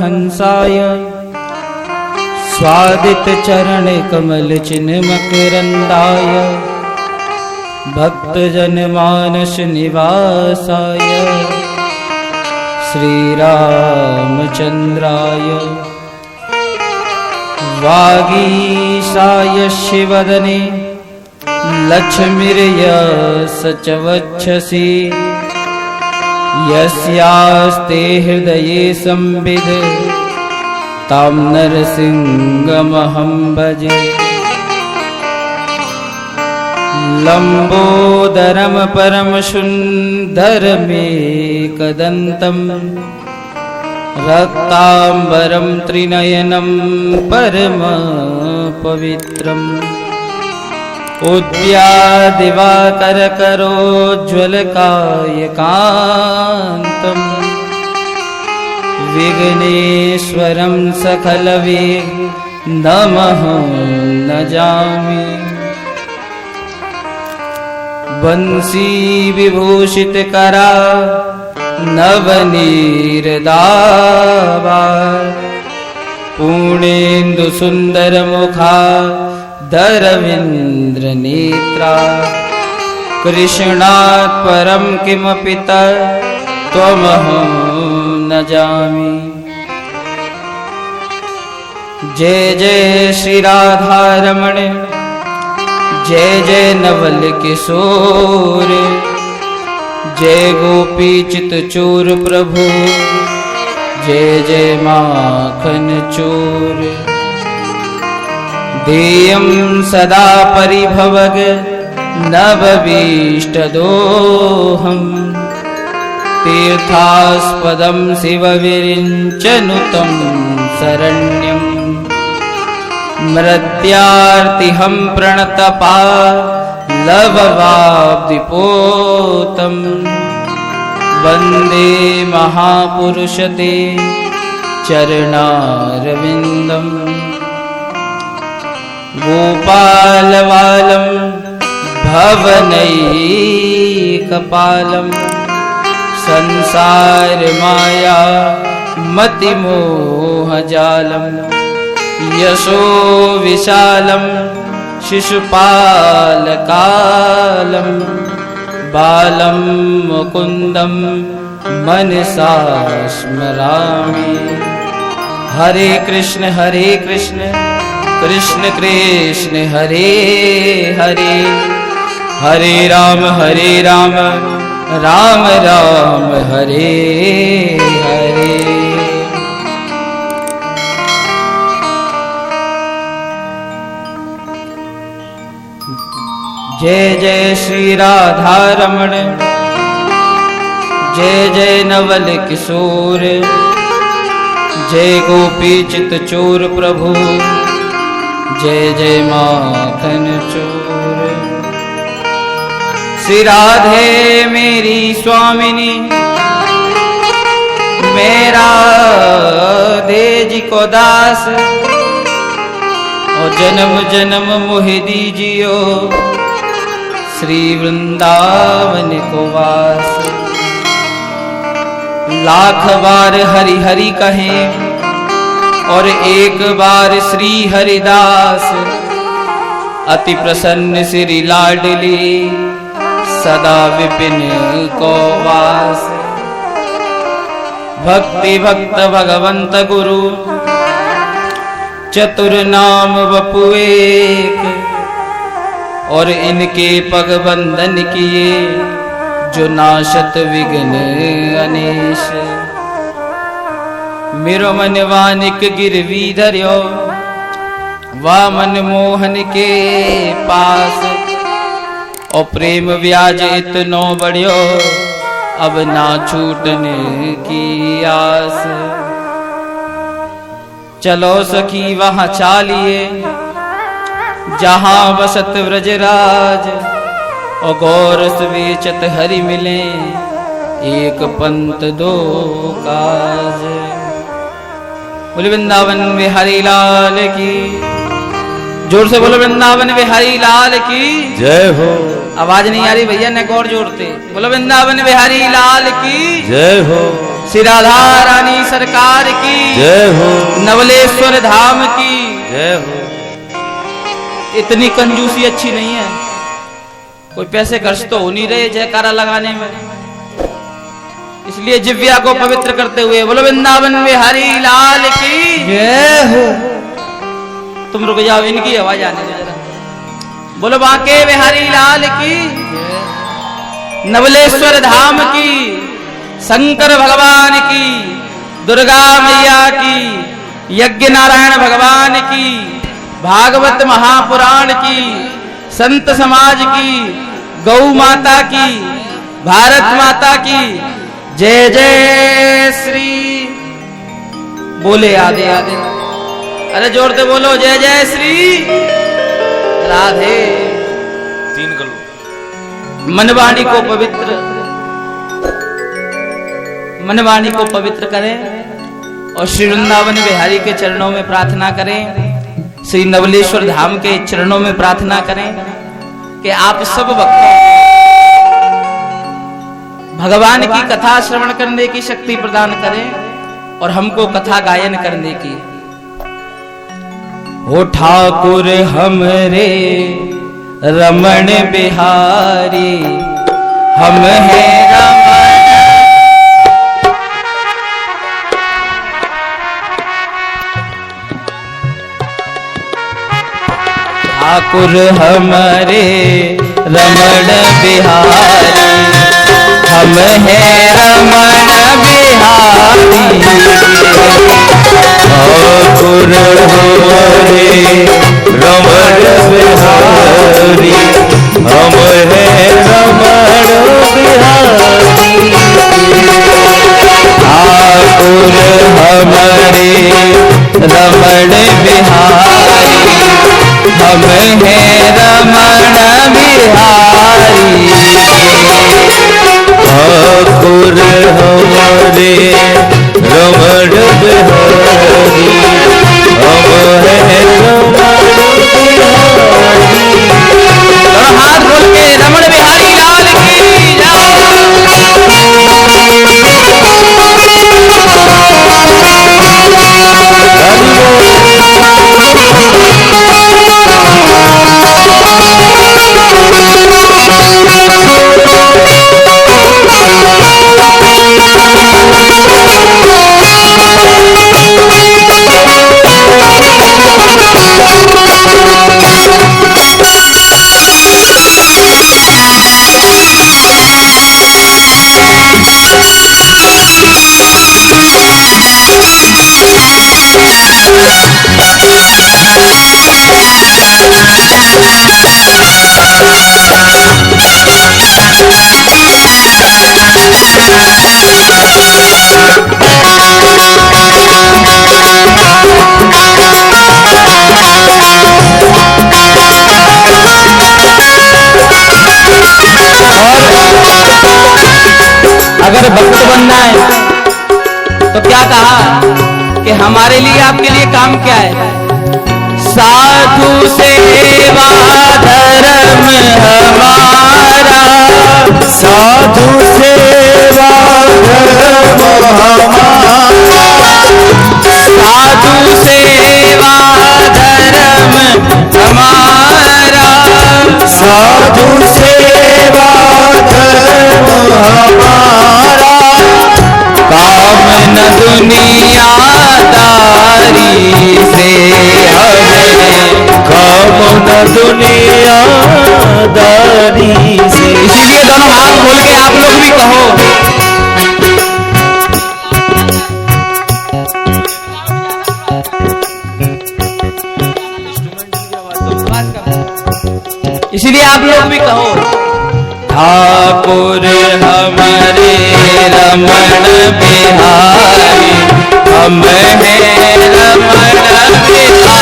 हंसाय स्वादित चरण कमल चिन्ह मकरंदाय भक्त जन मानस निवासाय श्री रामचंद्राय वागीशाय शिवदने लक्ष्मीर्यस्य च वक्षसि यस्यास्ते हृदये संविद तां नरसिंहमहं भजे। लंबोदरम परम सुंदरमेकदंतं रक्तांबरं त्रिनयनं परम पवित्रम् उद्यादिवाकरकरोज्ज्वलकायकान्तम् विघ्नेश्वरं सकलविघ्नमहं नजामि। बंसी विभूषित करा नवनीरदावा पूर्णेन्दु सुंदर मुखा दरविंद्र नेत्रा कृष्णात् परं किमपि त्वमहं न जामि। जय जय श्री राधा रमण जय जय नवल किशोर जय गोपी चित चोर प्रभु जय जय माखन चोर। देयं सदा परिभवग नवभीष्टदोहं तीर्थास्पदं शिवविरिञ्चनुतं शरण्यम् मृत्यार्तिहं प्रणतपालववाब्धिपोतं वन्दे महापुरुषते चरणारविन्दम्। गोपालवालं भवनैकपालं संसारमाया मतिमोहजालं यशो विशालं शिशुपालकालं बालं मुकुन्दं मनसा स्मरामि। हरे कृष्ण कृष्ण कृष्ण हरे हरे हरे राम राम राम हरे हरे। जय जय श्री राधा रमण जय जय नवल किशोर जय गोपी चित चोर प्रभु जय जय माखन चोर। श्री राधे मेरी स्वामिनी मेरा दे जी को दास और जन्म जन्म मोहि दीजियो श्री वृंदावन को वास। लाख बार हरि हरि कहें और एक बार श्री हरिदास अति प्रसन्न श्री लाडली सदा विपिन को वास। भक्ति भक्त भगवंत गुरु चतुर नाम वपु एक और इनके पग बंधन किए जो नाशत विघ्न अनेश। मेरो मन वानिक गिरवी धर्यो वामन मोहन के पास और प्रेम व्याज इतनो बढ़ियो अब ना छूटने की आस। चलो सखी वहां चालिए जहां बसत व्रजराज और गौरस वेचत हरि मिले एक पंत दो काज। बोले वृंदावन बिहारी लाल की जोर से बोलो वृंदावन बिहारी लाल की जय हो। आवाज नहीं आ रही भैया ने और जोड़ते बोलो वृंदावन बिहारी लाल की जय हो। श्री राधा रानी सरकार की जय हो, नवलेश्वर धाम की जय हो। इतनी कंजूसी अच्छी नहीं है। कोई पैसे खर्च तो हो नहीं रहे जयकारा लगाने में, इसलिए जिव्या को पवित्र करते हुए बोलो वृंदावन बिहारी लाल की जय हो। तुम रुक जाओ, इनकी आवाज आने दो जरा। बोलो बांके बिहारी लाल की, नवलेश्वर धाम की, शंकर भगवान की, दुर्गा मैया की, यज्ञ नारायण भगवान की, भागवत महापुराण की, संत समाज की, गौ माता की, भारत माता की जय जय श्री। बोले आधे आधे, अरे जोर से बोलो जय जय श्री राधे। 3 करो। मनवाणी को पवित्र, मनवाणी को पवित्र करें और श्री वृंदावन बिहारी के चरणों में प्रार्थना करें, श्री नवलेश्वर धाम के चरणों में प्रार्थना करें कि आप सब भक्तों भगवान की कथा श्रवण करने की शक्ति प्रदान करें और हमको कथा गायन करने की। हो ठाकुर हमरे रमण बिहारी, हम हैं रमण ठाकुर हमरे रमण बिहारी, हम हैं रमण बिहारी। ठाकुर हमारे रमण बिहारी, हम हैं रमण बिहारी। ठाकुर हमारे रमण बिहारी, हम हैं रमण बिहारी। ठाकुर हमारे रमण बिहारी, हम हैं रमण बिहारी। हाथ बोल के रमण बिहारी लाल की अगर भक्त बनना है तो क्या कहा कि हमारे लिए आपके लिए काम क्या है? साधु सेवा धर्म हमारा, साधु सेवा धर्म हमारा, साधु सेवा धर्म हमारा, साधु सेवा धर्म हमारा। काम न दुनियादारी से हमें, काम न दुनियादारी से। इसीलिए दोनों हाथ खोल के आप लोग भी कहो, इसीलिए आप लोग भी कहो ठाकुर हमारे रमण बिहारी, हम हैं रमण बिहारी।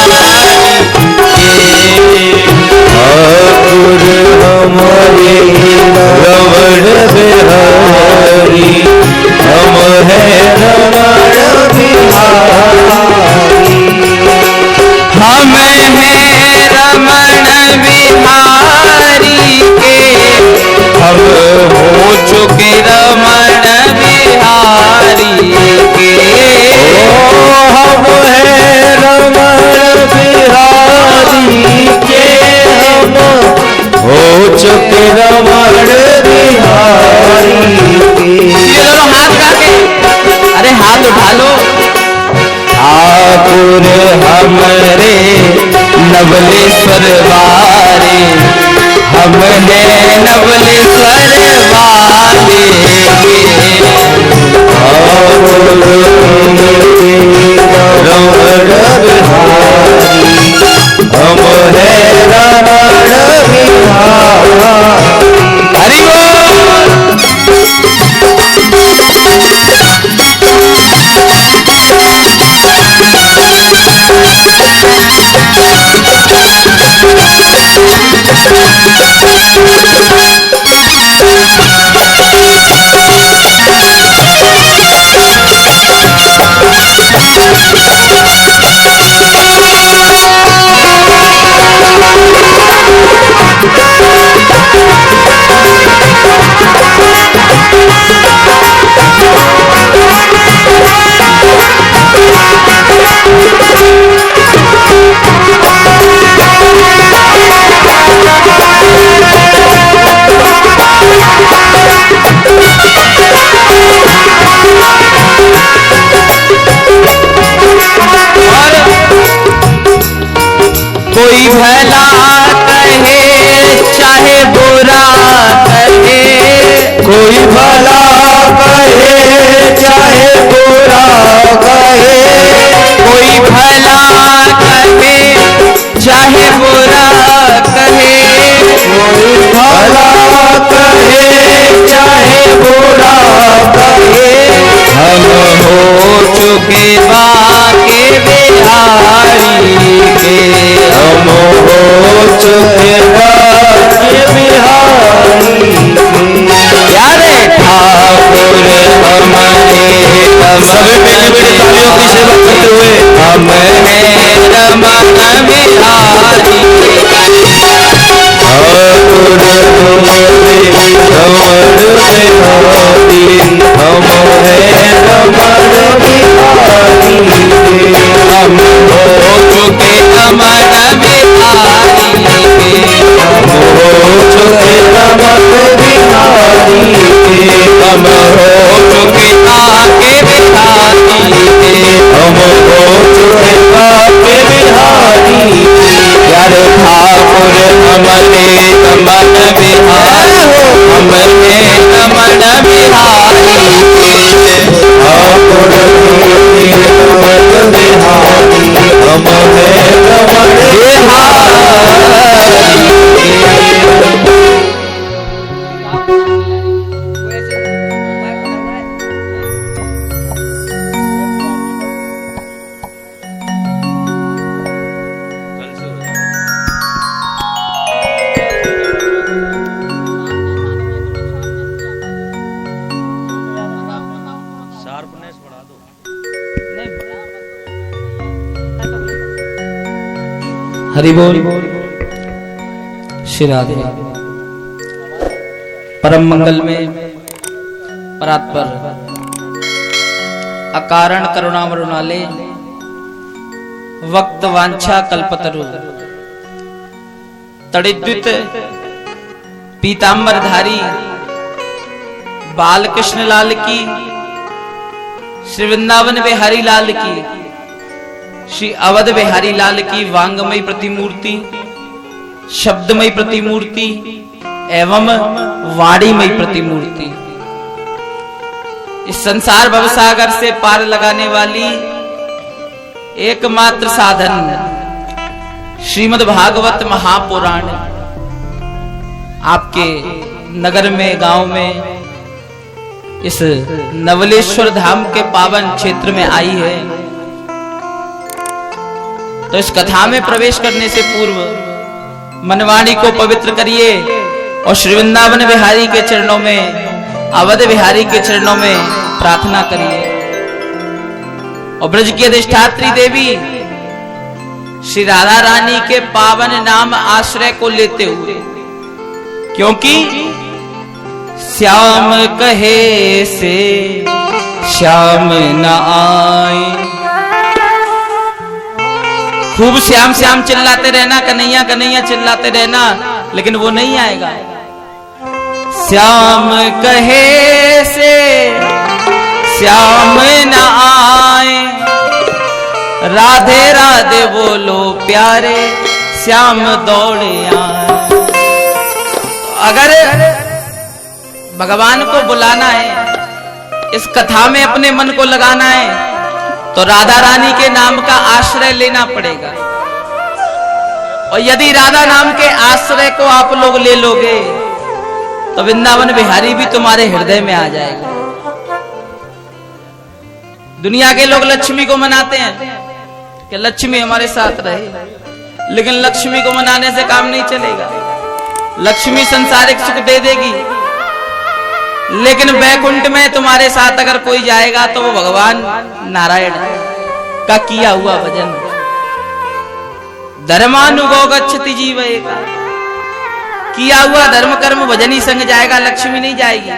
ठाकुर हमारे रमण बिहारी, हम हैं रमण बिहारी। हम हैं रमण बिहारी के, हम हो चुके रमण बिहारी। ठाकुर हमरे नवलेश्वर वारे, हम हैं नवलेश्वर वाले। ठाकुर हमरे रमण बिहारी, हम हैं रमण बिहारी। हरि कोई भला कहे चाहे बुरा कहे, कोई भला कहे चाहे बुरा कहे, कोई भला कहे चाहे बुरा कहे, कोई भला कहे चाहे बुरा कहे, हम हो चुके बाके बिहारी के, हम हो चुके बाके बिहारी के। यारे ठाकुर हमारे सब मेरे तालियों की सेवा करते हुए, हम हैं रमण बिहारी के। ठाकुर हमारे रमण बिहारी, हम हैं रमण बिहारी के। हम हो चुके अमर बिहारी के, हम हो चुके अमर बिहारी के, हम हो चुके आके बिहारी के, हम हो चुके आके बिहारी के। यार ठाकुर हमारे अमर बिहारी, हम हैं अमर बिहारी के। ठाकुर हमारे अमर बिहारी, हम हैं रमण बिहारी के। हरि बोल। श्री राधे। परम मंगल में परात्पर अकारण करुणा मरुणाले, वक्त वांछा कल्पतरु, तड़िद्युत पीतांबरधारी बाल कृष्ण लाल की, श्री वृंदावन बिहारी लाल की, श्री अवध बिहारी लाल की वांगमयी प्रतिमूर्ति, शब्दमयी प्रतिमूर्ति एवं वाणीमयी प्रतिमूर्ति, इस संसार भवसागर से पार लगाने वाली एकमात्र साधन श्रीमद् भागवत महापुराण आपके नगर में, गांव में, इस नवलेश्वर धाम के पावन क्षेत्र में आई है। तो इस कथा में प्रवेश करने से पूर्व मनवाणी को पवित्र करिए और श्री वृंदावन बिहारी के चरणों में, अवध बिहारी के चरणों में प्रार्थना करिए। और ब्रज की अधिष्ठात्री देवी श्री राधा रानी के पावन नाम आश्रय को लेते हुए, क्योंकि श्याम कहे से श्याम न आए, खूब श्याम श्याम चिल्लाते रहना, कन्हैया कन्हैया चिल्लाते रहना, लेकिन वो नहीं आएगा। श्याम कहे से श्याम न आए, राधे राधे बोलो प्यारे श्याम दौड़े आए। अगर भगवान को बुलाना है, इस कथा में अपने मन को लगाना है, तो राधा रानी के नाम का आश्रय लेना पड़ेगा। और यदि राधा नाम के आश्रय को आप लोग ले लोगे तो वृंदावन बिहारी भी तुम्हारे हृदय में आ जाएगा। दुनिया के लोग लक्ष्मी को मनाते हैं कि लक्ष्मी हमारे साथ रहे, लेकिन लक्ष्मी को मनाने से काम नहीं चलेगा। लक्ष्मी संसारिक सुख दे देगी, लेकिन वैकुंठ में तुम्हारे साथ अगर कोई जाएगा तो वो भगवान नारायण का किया हुआ भजन। धर्मानुगो गच्छति जीवेका, किया हुआ धर्म कर्म भजन ही संग जाएगा, लक्ष्मी नहीं जाएगी।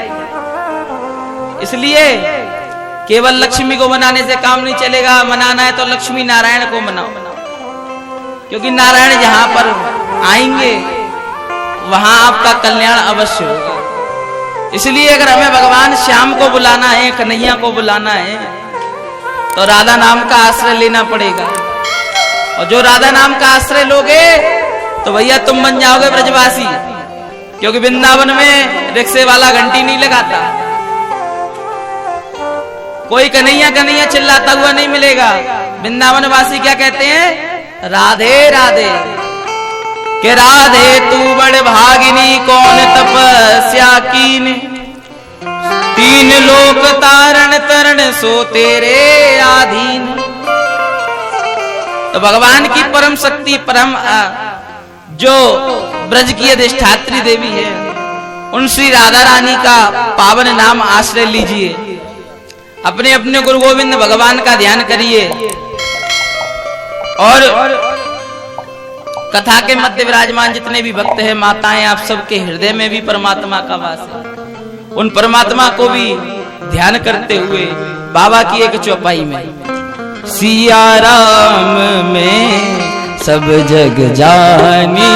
इसलिए केवल लक्ष्मी को मनाने से काम नहीं चलेगा। मनाना है तो लक्ष्मी नारायण को मनाओ, क्योंकि नारायण जहां पर आएंगे वहां आपका कल्याण अवश्य होगा। इसलिए अगर हमें भगवान श्याम को बुलाना है, कन्हैया को बुलाना है, तो राधा नाम का आश्रय लेना पड़ेगा। और जो राधा नाम का आश्रय लोगे तो भैया तुम बन जाओगे ब्रजवासी, क्योंकि वृंदावन में रिक्शे वाला घंटी नहीं लगाता, कोई कन्हैया कन्हैया चिल्लाता हुआ नहीं मिलेगा। वृंदावन वासी क्या कहते हैं? राधे राधे। के राधे तू बड़ भागिनी, कौन तपस्या कीन, तीन लोक तारण तरण सो तेरे आधीन। तो भगवान की परम शक्ति, परम जो ब्रज की अधिष्ठात्री देवी है, उन श्री राधा रानी का पावन नाम आश्रय लीजिए। अपने अपने गुरु गोविंद भगवान का ध्यान करिए और कथा के मध्य विराजमान जितने भी भक्त हैं, माताएं, आप सबके हृदय में भी परमात्मा का वास है। उन परमात्मा को भी ध्यान करते हुए बाबा की एक चौपाई में, सिया राम में सब जग जानी,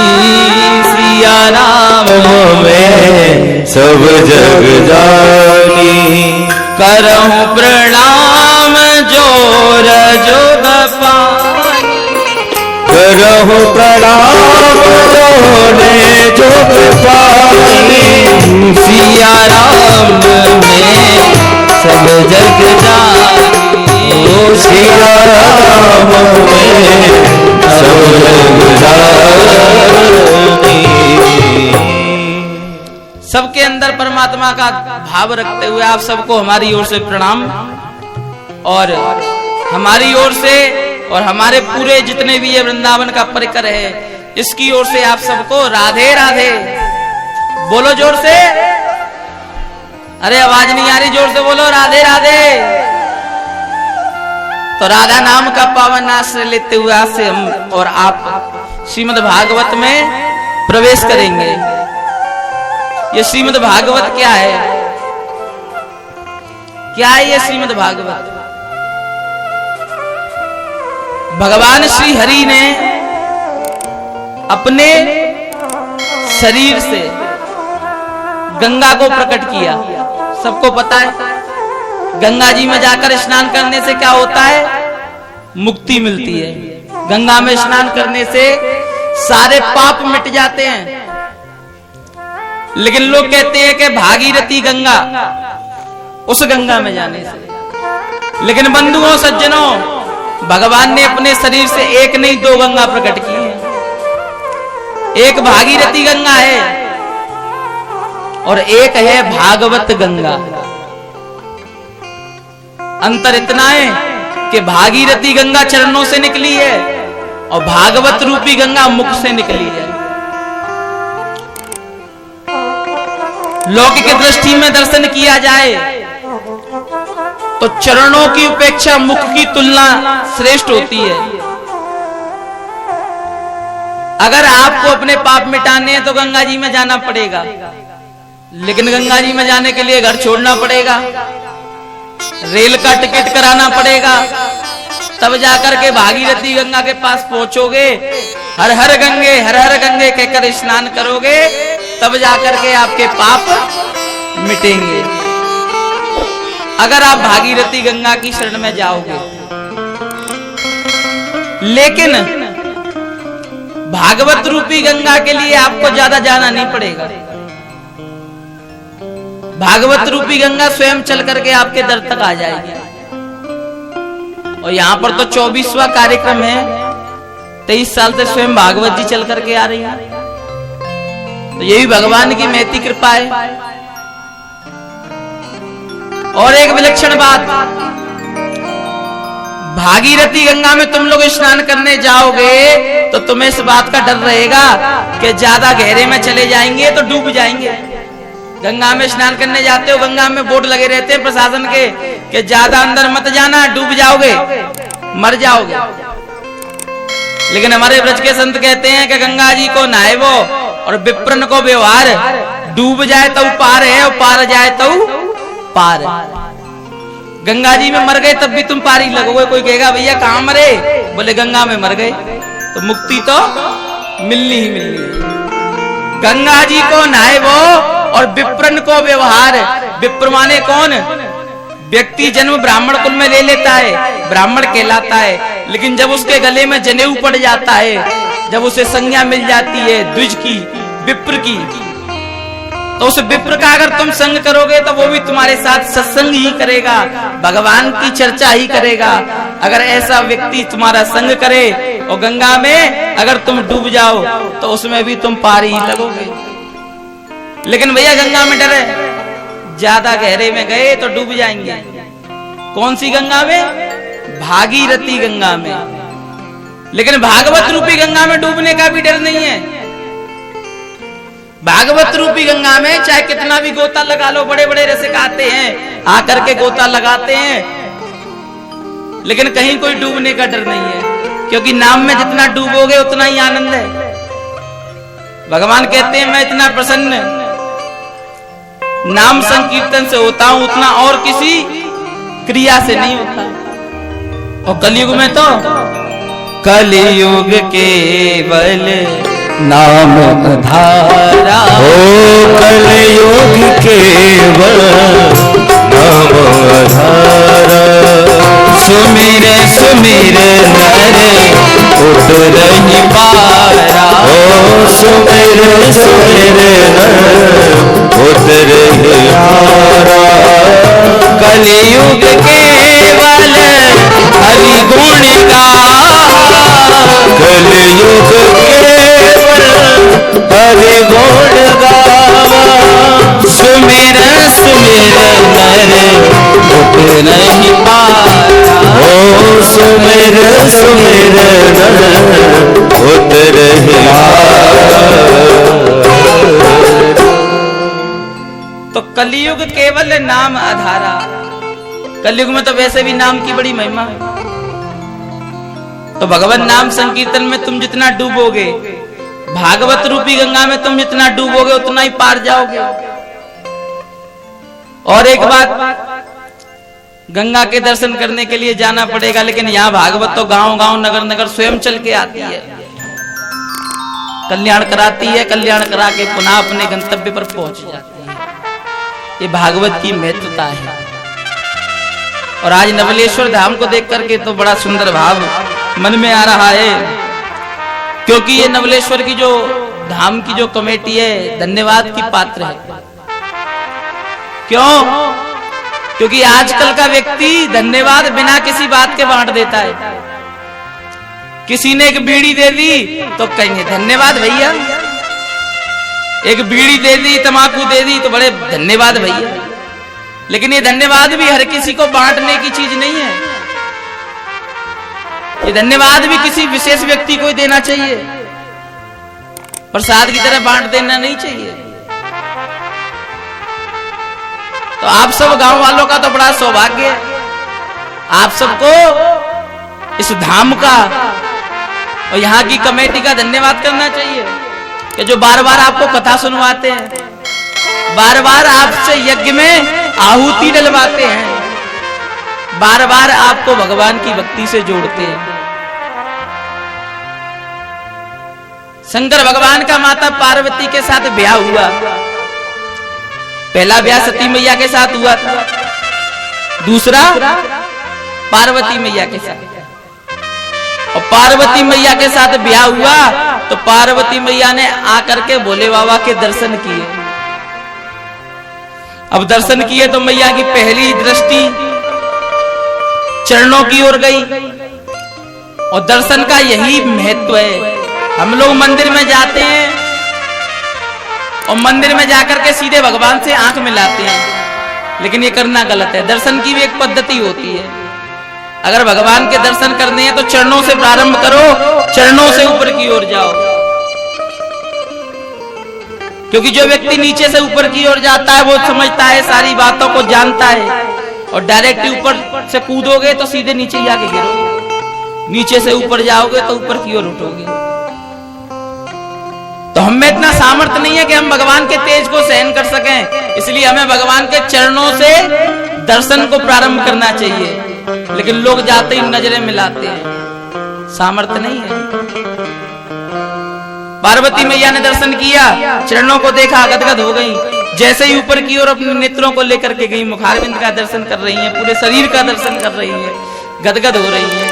सिया राम में सब जग जानी, करहूं प्रणाम जोर जोग पानी, करहु प्रणाम जोरे जोग पानी, सिया राम में सब जग जानी, ओ सिया राम में सब जग जानी। सबके अंदर परमात्मा का भाव रखते हुए आप सबको हमारी ओर से प्रणाम, और हमारी ओर से और हमारे पूरे जितने भी ये वृंदावन का परिकर है, इसकी ओर से आप सबको राधे राधे। बोलो जोर से, अरे आवाज नहीं आ रही, जोर से बोलो राधे राधे। तो राधा नाम का पावन आश्रय लेते हुए आज से हम और आप श्रीमद् भागवत में प्रवेश करेंगे। ये श्रीमद् भागवत क्या है? क्या है ये श्रीमद् भागवत? भगवान श्री हरि ने अपने शरीर से गंगा को प्रकट किया। सबको पता है गंगा जी में जाकर स्नान करने से क्या होता है? मुक्ति मिलती है। गंगा में स्नान करने से सारे पाप मिट जाते हैं। लेकिन लोग कहते हैं कि भागीरथी गंगा, उस गंगा में जाने से। लेकिन बंधुओं सज्जनों, भगवान ने अपने शरीर से एक नहीं दो गंगा प्रकट की है। एक भागीरथी गंगा है और एक है भागवत गंगा। अंतर इतना है कि भागीरथी गंगा चरणों से निकली है और भागवत रूपी गंगा मुख से निकली है। लौकिक दृष्टि में दर्शन किया जाए तो चरणों की उपेक्षा मुख की तुलना श्रेष्ठ होती है। अगर आपको अपने पाप मिटाने हैं तो गंगा जी में जाना पड़ेगा, लेकिन गंगा जी में जाने के लिए घर छोड़ना पड़ेगा, रेल का टिकट कराना पड़ेगा, तब जाकर के भागीरथी गंगा के पास पहुंचोगे। हर हर गंगे कहकर स्नान करोगे, तब जाकर के आपके पाप मिटेंगे। अगर आप भागीरथी गंगा की शरण में जाओगे लेकिन भागवत रूपी गंगा के लिए आपको ज्यादा जाना नहीं पड़ेगा। भागवत रूपी गंगा स्वयं चल करके आपके दर तक आ जाएगी। और यहाँ पर तो 24वां कार्यक्रम है, 23 साल से स्वयं भागवत जी चल करके आ रही है। तो ये भी भगवान की महती कृपा है। और एक विलक्षण बात, भागीरथी गंगा में तुम लोग स्नान करने जाओगे तो तुम्हें इस बात का डर रहेगा कि ज्यादा गहरे में चले जाएंगे तो डूब जाएंगे। गंगा में स्नान करने जाते हो, गंगा में बोर्ड लगे रहते हैं प्रशासन के कि ज्यादा अंदर मत जाना, डूब जाओगे, मर जाओगे। लेकिन हमारे ब्रज के संत कहते हैं कि गंगा जी को नहाए वो और विप्रन को व्यवहार, डूब जाए तो पार है और पार जाए तो पार। गंगा जी में मर गए तब भी तुम पारी लगोगे। कोई कहेगा भैया कहाँ मरे, बोले गंगा में मर गए, तो मुक्ति तो मिलनी ही मिलनी है। गंगा जी को नहाए वो और विप्रन को व्यवहार। विप्र माने कौन? व्यक्ति जन्म ब्राह्मण कुल में ले लेता है, ब्राह्मण कहलाता है, लेकिन जब उसके गले में जनेऊ पड़ जाता है, जब उसे संज्ञा मिल जाती है द्विज की, विप्र की, तो उस विप्र का अगर तुम संग करोगे तो वो भी तुम्हारे साथ सत्संग ही करेगा, भगवान की चर्चा ही करेगा। अगर ऐसा व्यक्ति तुम्हारा संग करे और गंगा में अगर तुम डूब जाओ तो उसमें भी तुम पार ही लगोगे। लेकिन भैया गंगा में डर है, ज्यादा गहरे में गए तो डूब जाएंगे। कौन सी गंगा में? भागीरथी गंगा में। लेकिन भागवत रूपी गंगा में डूबने का भी डर नहीं है। भागवत रूपी गंगा में चाहे कितना भी गोता लगा लो, बड़े बड़े रसिक आते हैं आकर के गोता लगाते हैं, लेकिन कहीं कोई डूबने का डर नहीं है, क्योंकि नाम में जितना डूबोगे उतना ही आनंद है। भगवान कहते हैं मैं इतना प्रसन्न नाम संकीर्तन से होता हूं उतना और किसी क्रिया से नहीं होता। और कलयुग में तो कलयुग केवल नाम धारा, ओ कलयुग केवल नाम धारा। सुमिर सुमिर नर उतरहि पारा, ओ सुमिर सुमिर नर उतरहि पारा। कलयुग केवल हरि गुण गावा, कलयुग केवल हरि गुण गावा। सुमिर सुमिर नर उतरहि पारा, ओ सुमिर सुमिर नर उतरहि पारा। तो कलयुग केवल नाम आधारा। कलयुग में तो वैसे भी नाम की बड़ी महिमा है। तो भगवान नाम संकीर्तन में तुम जितना डूबोगे, भागवत रूपी गंगा में तुम जितना डूबोगे उतना ही पार जाओगे। और एक बात, गंगा के दर्शन करने के लिए जाना पड़ेगा, लेकिन यहाँ भागवत तो गांव गांव नगर नगर स्वयं चल के आती है, कल्याण कराती है, कल्याण करा के पुनः अपने गंतव्य पर पहुंच जाती है। ये भागवत की महत्वता है। और आज नवलेश्वर धाम को देख करके तो बड़ा सुंदर भाव मन में आ रहा है, क्योंकि ये नवलेश्वर की जो धाम की जो कमेटी है धन्यवाद की पात्र है। क्यों? क्योंकि आजकल का व्यक्ति धन्यवाद बिना किसी बात के बांट देता है। किसी ने एक बीड़ी दे दी तो कहेंगे धन्यवाद भैया, एक बीड़ी दे दी, तंबाकू दे दी तो बड़े धन्यवाद भैया। लेकिन ये धन्यवाद भी हर किसी को बांटने की चीज नहीं है। ये धन्यवाद भी किसी विशेष व्यक्ति को ही देना चाहिए, प्रसाद की तरह बांट देना नहीं चाहिए। तो आप सब गांव वालों का तो बड़ा सौभाग्य है, आप सबको इस धाम का और यहाँ की कमेटी का धन्यवाद करना चाहिए कि जो बार बार आपको कथा सुनवाते हैं, बार बार आपसे यज्ञ में आहुति डलवाते हैं, बार बार आपको भगवान की भक्ति से जोड़ते हैं। शंकर भगवान का माता पार्वती के साथ ब्याह हुआ। पहला ब्याह सती मैया के साथ हुआ था, दूसरा पार्वती मैया के साथ। और पार्वती मैया के साथ ब्याह हुआ तो पार्वती मैया ने आकर के भोले बाबा के दर्शन किए। अब दर्शन किए तो मैया की पहली दृष्टि चरणों की ओर गई। और दर्शन का यही महत्व है। हम लोग मंदिर में जाते हैं और मंदिर में जाकर के सीधे भगवान से आंख मिलाते हैं, लेकिन ये करना गलत है। दर्शन की भी एक पद्धति होती है। अगर भगवान के दर्शन करने हैं तो चरणों से प्रारंभ करो, चरणों से ऊपर की ओर जाओ। क्योंकि जो व्यक्ति नीचे से ऊपर की ओर जाता है वो समझता है, सारी बातों को जानता है, और डायरेक्ट ऊपर से कूदोगे तो सीधे नीचे ही आके गिरोगे, नीचे से ऊपर जाओगे तो ऊपर की ओर उठोगे। तो हमें इतना सामर्थ्य नहीं है कि हम भगवान के तेज को सहन कर सकें, इसलिए हमें भगवान के चरणों से दर्शन को प्रारंभ करना चाहिए। लेकिन लोग जाते ही नजरें मिलाते हैं, सामर्थ्य नहीं है। पार्वती मैया ने दर्शन किया, चरणों को देखा, गदगद हो गई। जैसे ही ऊपर की ओर अपने नेत्रों को लेकर के गई, मुखारविंद का दर्शन कर रही हैं, पूरे शरीर का दर्शन कर रही हैं, गदगद हो रही हैं।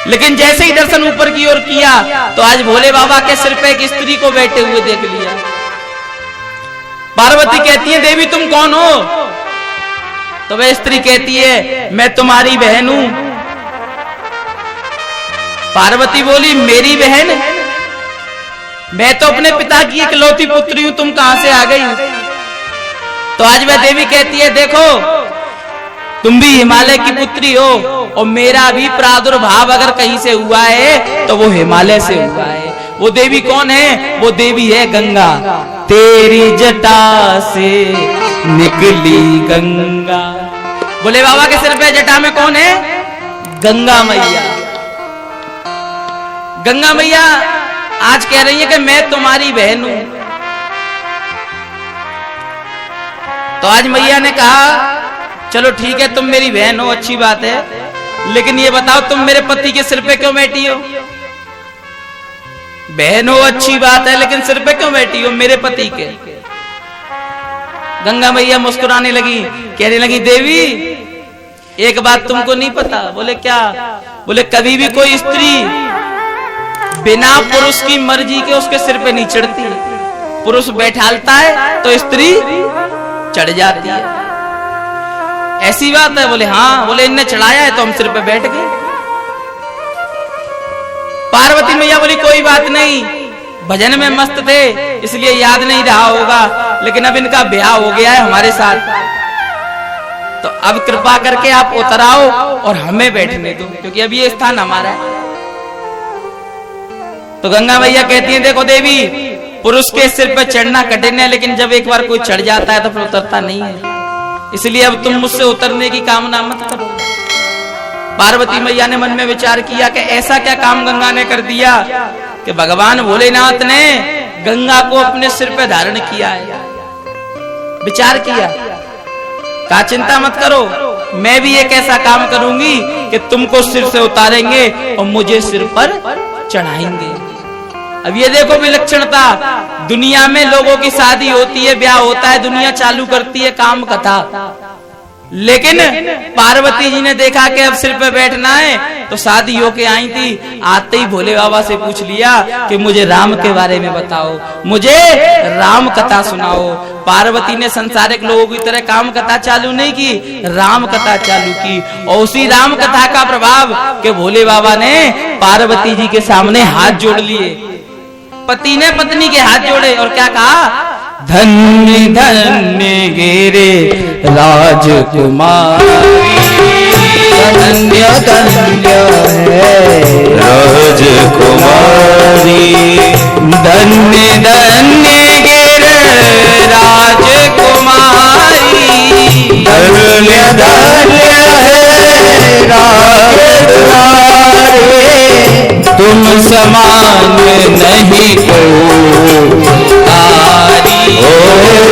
लेकिन जैसे ही दर्शन ऊपर की ओर किया तो आज भोले बाबा के सिर पे एक स्त्री को बैठे हुए देख लिया। पार्वती कहती है, देवी तुम कौन हो? तो वह स्त्री कहती है, मैं तुम्हारी बहन हूं। पार्वती बोली, मेरी बहन? मैं तो अपने पिता की इकलौती पुत्री हूं, तुम कहां से आ गई? तो आज वह देवी कहती है, देखो तुम भी हिमालय की पुत्री हो और मेरा भी प्रादुर्भाव अगर कहीं से हुआ है तो वो हिमालय से हुआ है। वो देवी कौन है? वो देवी है गंगा। तेरी जटा से निकली गंगा। भोले बाबा के सिर पे जटा में कौन है? गंगा मैया। गंगा मैया आज कह रही है कि मैं तुम्हारी बहन हूं। तो आज मैया ने कहा, चलो ठीक है, तुम मेरी बहन हो, अच्छी बात है, लेकिन ये बताओ तुम मेरे पति के सिर पे क्यों बैठी हो? बहन हो अच्छी बात है, लेकिन सिर पे क्यों बैठी हो मेरे पति के? गंगा मैया मुस्कुराने लगी, कहने लगी, देवी एक बात तुमको नहीं पता। बोले क्या? बोले कभी भी कोई स्त्री बिना पुरुष की मर्जी के उसके सिर पे नहीं चढ़ती। पुरुष बैठालता है तो स्त्री चढ़ जाती है। ऐसी बात है? बोले हाँ। बोले इनने चढ़ाया है तो हम सिर पे बैठ गए। पार्वती मैया बोली, कोई बात नहीं, भजन में मस्त थे इसलिए याद नहीं रहा होगा, लेकिन अब इनका ब्याह हो गया है हमारे साथ, तो अब कृपा करके आप उतर आओ और हमें बैठने दो, क्योंकि अब ये स्थान हमारा है। तो गंगा मैया कहती हैं, देखो देवी, पुरुष के सिर पे चढ़ना कठिन है, लेकिन जब एक बार कोई चढ़ जाता है तो फिर उतरता नहीं है, इसलिए अब तुम मुझसे उतरने की कामना मत करो। पार्वती मैया ने मन में विचार किया कि ऐसा क्या काम गंगा ने कर दिया कि भगवान भोलेनाथ ने गंगा को अपने सिर पे धारण किया है। विचार किया, कहा चिंता मत करो, मैं भी एक ऐसा काम करूंगी कि तुमको सिर से उतारेंगे और मुझे सिर पर चढ़ाएंगे। अब ये देखो विलक्षणता, दुनिया में लोगों की शादी होती है, ब्याह होता है, दुनिया चालू करती है काम कथा, लेकिन पार्वती जी ने देखा कि अब सिर पे बैठना है तो शादी होके आई थी, आते ही भोले बाबा से पूछ लिया कि मुझे राम के बारे में बताओ, मुझे राम कथा सुनाओ। पार्वती ने संसारिक लोगों की तरह काम कथा चालू नहीं की, राम कथा चालू की, और उसी राम कथा का प्रभाव कि भोले बाबा ने पार्वती जी के सामने हाथ जोड़ लिए। पति ने पत्नी के हाथ जोड़े और क्या कहा, धन्य धन्य गिरे राजकुमारी, धन्य धन्य है राजकुमारी, धन्य धन्य गिरे राजकुमारी, धन्य धन्य है राजकुमारी, तुम समान नहीं को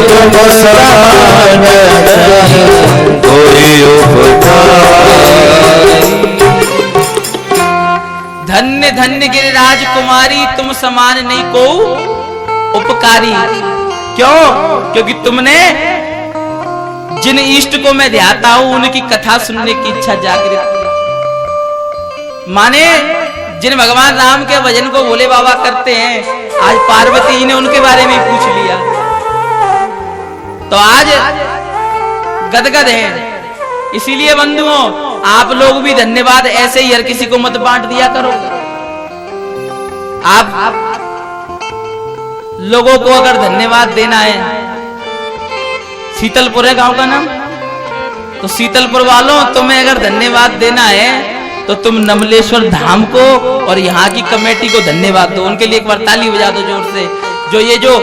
तुम समान कोई धन्य धन्य गिरिराज कुमारी, तुम समान नहीं को उपकारी। क्यों? क्योंकि तुमने जिन इष्ट को मैं ध्याता हूं उनकी कथा सुनने की इच्छा जागृत, माने जिन भगवान राम के भजन को भोले बाबा करते हैं, आज पार्वती जी ने उनके बारे में पूछ लिया, तो आज गदगद है। इसीलिए बंधुओं, आप लोग भी धन्यवाद ऐसे ही हर किसी को मत बांट दिया करो। आप लोगों को अगर धन्यवाद देना है, शीतलपुर है गांव का नाम, तो शीतलपुर वालों तुम्हें अगर धन्यवाद देना है तो तुम नमलेश्वर धाम को और यहाँ की कमेटी को धन्यवाद दो। उनके लिए एक बार ताली बजा दो जोर से, जो ये जो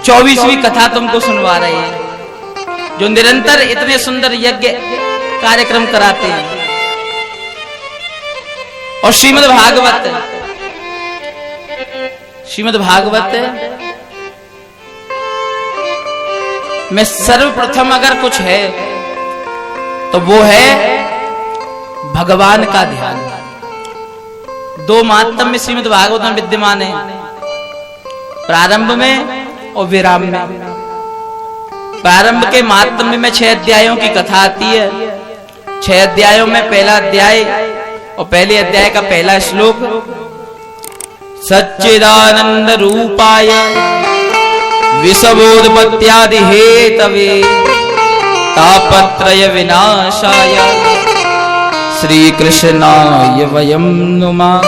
24वीं कथा तुमको सुनवा रहे हैं, जो निरंतर इतने सुंदर यज्ञ कार्यक्रम कराते हैं। और श्रीमद् भागवत में सर्वप्रथम अगर कुछ है तो वो है भगवान का ध्यान। दो महात्म्य श्रीमद् भागवत में विद्यमान है, प्रारंभ में और विराम में। प्रारंभ के महात्म्य में 6 अध्यायों की कथा आती है। 6 अध्यायों में पहला अध्याय और पहले अध्याय का पहला श्लोक, सच्चिदानंद रूपाय विषवोत्पत्त्यादि हेतवे तापत्रय विनाशाय श्री कृष्णाय वयं नुमः।